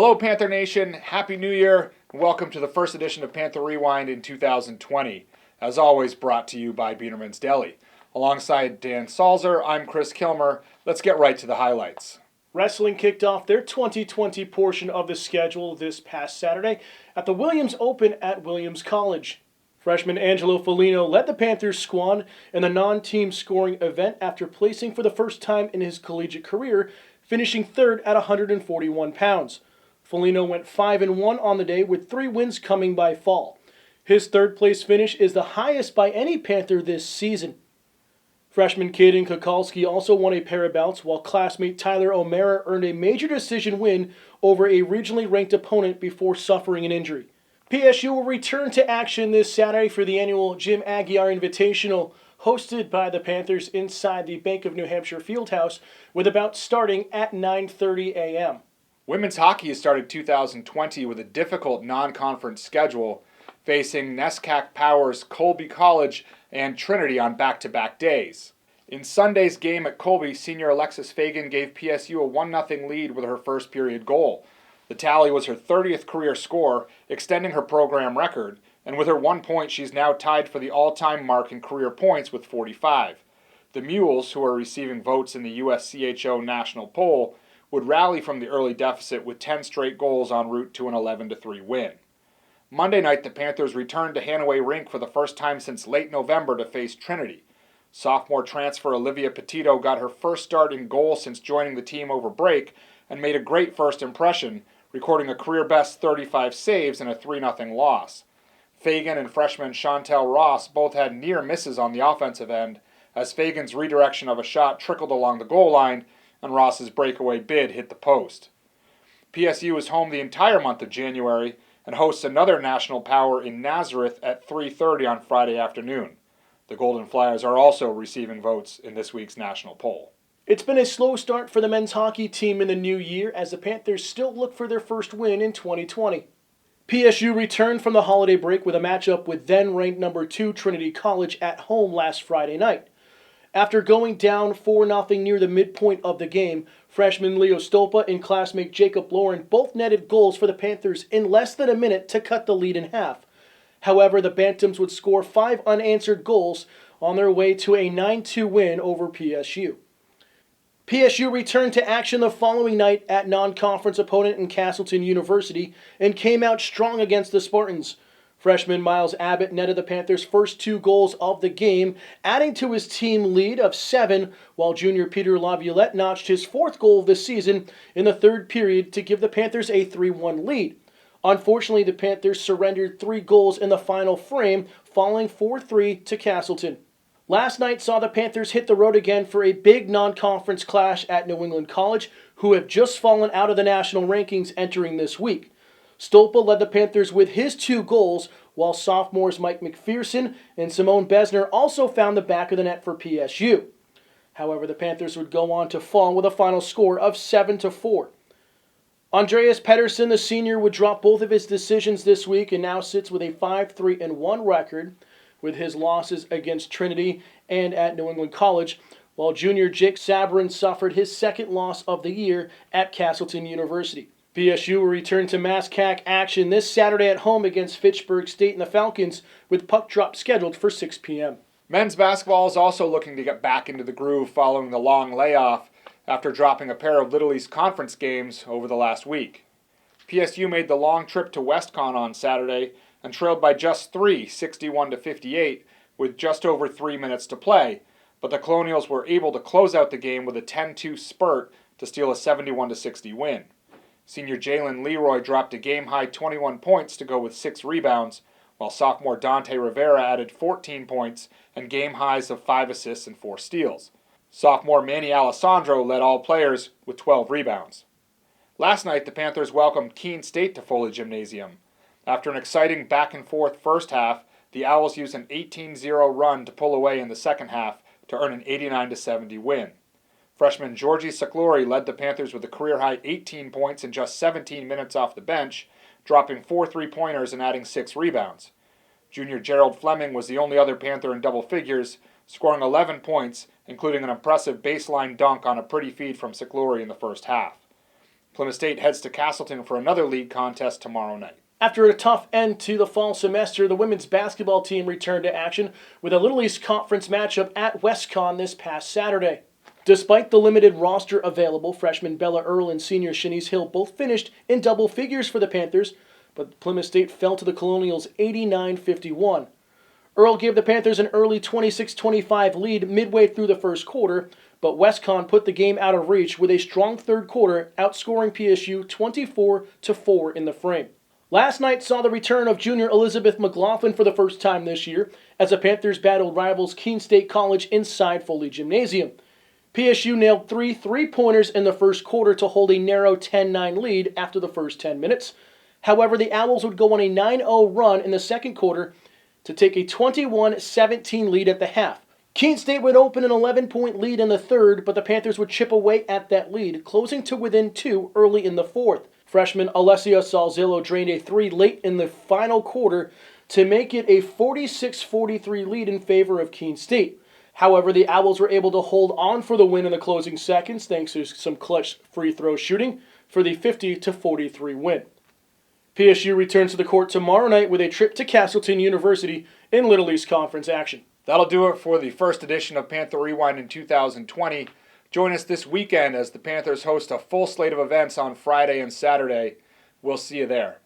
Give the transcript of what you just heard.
Hello, Panther Nation. Happy New Year, and welcome to the first edition of Panther Rewind in 2020. As always, brought to you by Biederman's Deli. Alongside Dan Salzer, I'm Chris Kilmer. Let's get right to the highlights. Wrestling kicked off their 2020 portion of the schedule this past Saturday at the Williams Open at Williams College. Freshman Angelo Foligno led the Panthers squad in the non-team scoring event after placing for the first time in his collegiate career, finishing third at 141 pounds. Foligno went 5-1 on the day with 3 wins coming by fall. His third-place finish is the highest by any Panther this season. Freshman Caden Kukalski also won a pair of bouts, while classmate Tyler O'Mara earned a major decision win over a regionally ranked opponent before suffering an injury. PSU will return to action this Saturday for the annual Jim Aguiar Invitational, hosted by the Panthers inside the Bank of New Hampshire Fieldhouse, with a bout starting at 9:30 a.m. Women's hockey has started 2020 with a difficult non-conference schedule, facing Nescac Powers, Colby College, and Trinity on back-to-back days. In Sunday's game at Colby, senior Alexis Fagan gave PSU a 1-0 lead with her first period goal. The tally was her 30th career score, extending her program record, and with her 1 point, she's now tied for the all-time mark in career points with 45. The Mules, who are receiving votes in the USCHO national poll, would rally from the early deficit with 10 straight goals en route to an 11-3 win. Monday night, the Panthers returned to Hanaway Rink for the first time since late November to face Trinity. Sophomore transfer Olivia Petito got her first start in goal since joining the team over break and made a great first impression, recording a career-best 35 saves in a 3-0 loss. Fagan and freshman Chantel Ross both had near misses on the offensive end, as Fagan's redirection of a shot trickled along the goal line and Ross's breakaway bid hit the post. PSU is home the entire month of January and hosts another national power in Nazareth at 3:30 on Friday afternoon. The Golden Flyers are also receiving votes in this week's national poll. It's been a slow start for the men's hockey team in the new year as the Panthers still look for their first win in 2020. PSU returned from the holiday break with a matchup with then-ranked number 2 Trinity College at home last Friday night. After going down 4-0 near the midpoint of the game, freshman Leo Stolpa and classmate Jacob Lauren both netted goals for the Panthers in less than a minute to cut the lead in half. However, the Bantams would score 5 unanswered goals on their way to a 9-2 win over PSU. PSU returned to action the following night at non-conference opponent in Castleton University and came out strong against the Spartans. Freshman Miles Abbott netted the Panthers' first 2 goals of the game, adding to his team lead of 7, while junior Peter Laviolette notched his 4th goal of the season in the third period to give the Panthers a 3-1 lead. Unfortunately, the Panthers surrendered 3 goals in the final frame, falling 4-3 to Castleton. Last night saw the Panthers hit the road again for a big non-conference clash at New England College, who have just fallen out of the national rankings entering this week. Stolpa led the Panthers with his 2 goals, while sophomores Mike McPherson and Simone Besner also found the back of the net for PSU. However, the Panthers would go on to fall with a final score of 7-4. Andreas Pettersson, the senior, would drop both of his decisions this week and now sits with a 5-3-1 record with his losses against Trinity and at New England College, while junior Jake Sabrin suffered his 2nd loss of the year at Castleton University. PSU will return to MASCAC action this Saturday at home against Fitchburg State and the Falcons, with puck drop scheduled for 6 p.m. Men's basketball is also looking to get back into the groove following the long layoff after dropping a pair of Little East Conference games over the last week. PSU made the long trip to WestCon on Saturday and trailed by just 3, 61-58, with just over 3 minutes to play, but the Colonials were able to close out the game with a 10-2 spurt to steal a 71-60 win. Senior Jalen Leroy dropped a game-high 21 points to go with 6 rebounds, while sophomore Dante Rivera added 14 points and game highs of 5 assists and 4 steals. Sophomore Manny Alessandro led all players with 12 rebounds. Last night, the Panthers welcomed Keene State to Foley Gymnasium. After an exciting back-and-forth first half, the Owls used an 18-0 run to pull away in the second half to earn an 89-70 win. Freshman Georgie Sakluri led the Panthers with a career-high 18 points in just 17 minutes off the bench, dropping 4 3-pointers and adding 6 rebounds. Junior Gerald Fleming was the only other Panther in double figures, scoring 11 points, including an impressive baseline dunk on a pretty feed from Sakluri in the first half. Plymouth State heads to Castleton for another league contest tomorrow night. After a tough end to the fall semester, the women's basketball team returned to action with a Little East Conference matchup at WestCon this past Saturday. Despite the limited roster available, freshman Bella Earl and senior Shanice Hill both finished in double figures for the Panthers, but Plymouth State fell to the Colonials 89-51. Earl gave the Panthers an early 26-25 lead midway through the first quarter, but WestCon put the game out of reach with a strong third quarter, outscoring PSU 24-4 in the frame. Last night saw the return of junior Elizabeth McLaughlin for the first time this year, as the Panthers battled rivals Keene State College inside Foley Gymnasium. PSU nailed three three-pointers in the first quarter to hold a narrow 10-9 lead after the first 10 minutes. However, the Owls would go on a 9-0 run in the second quarter to take a 21-17 lead at the half. Keene State would open an 11-point lead in the third, but the Panthers would chip away at that lead, closing to within 2 early in the fourth. Freshman Alessia Salzillo drained a three late in the final quarter to make it a 46-43 lead in favor of Keene State. However, the Owls were able to hold on for the win in the closing seconds thanks to some clutch free throw shooting for the 50-43 win. PSU returns to the court tomorrow night with a trip to Castleton University in Little East Conference action. That'll do it for the first edition of Panther Rewind in 2020. Join us this weekend as the Panthers host a full slate of events on Friday and Saturday. We'll see you there.